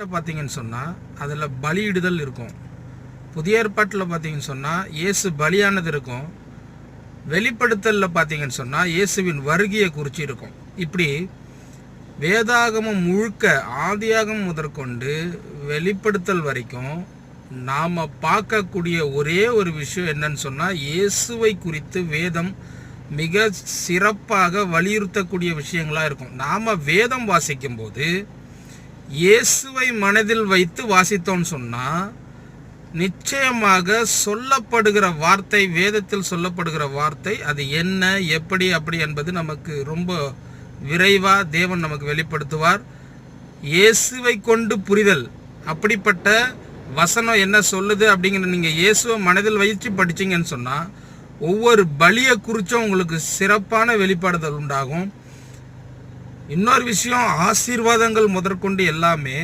பார்த்தீங்கன்னு சொன்னால் அதில் பலியிடுதல் இருக்கும். புதிய ஏற்பாட்டில் பார்த்தீங்கன்னு சொன்னால் இயேசு பலியானது இருக்கும். வெளிப்படுத்தலில் பார்த்தீங்கன்னு சொன்னால் இயேசுவின் வருகையை குறித்து இருக்கும். இப்படி வேதாகமம் முழுக்க ஆதியாகமம் முதற்கொண்டு வெளிப்படுத்தல் வரைக்கும் நாம் பார்க்கக்கூடிய ஒரே ஒரு விஷயம் என்னன்னு சொன்னால் இயேசுவை குறித்து வேதம் மிக சிறப்பாக வலியுறுத்தக்கூடிய விஷயங்களாக இருக்கும். நாம் வேதம் வாசிக்கும் போது இயேசுவை மனதில் வைத்து வாசித்தோம்னு சொன்னால் நிச்சயமாக சொல்லப்படுகிற வார்த்தை, வேதத்தில் சொல்லப்படுகிற வார்த்தை அது என்ன, எப்படி, அப்படி என்பது நமக்கு ரொம்ப விரைவாக தேவன் நமக்கு வெளிப்படுத்துவார். இயேசுவை கொண்டு புரிதல், அப்படிப்பட்ட வசனம் என்ன சொல்லுது அப்படிங்கிற நீங்கள் இயேசுவை மனதில் வைத்து படிச்சிங்கன்னு சொன்னால் ஒவ்வொரு பலியை குறித்தும் உங்களுக்கு சிறப்பான வெளிப்பாடுதல் உண்டாகும். இன்னொரு விஷயம், ஆசீர்வாதங்கள் முதற்கொண்டு எல்லாமே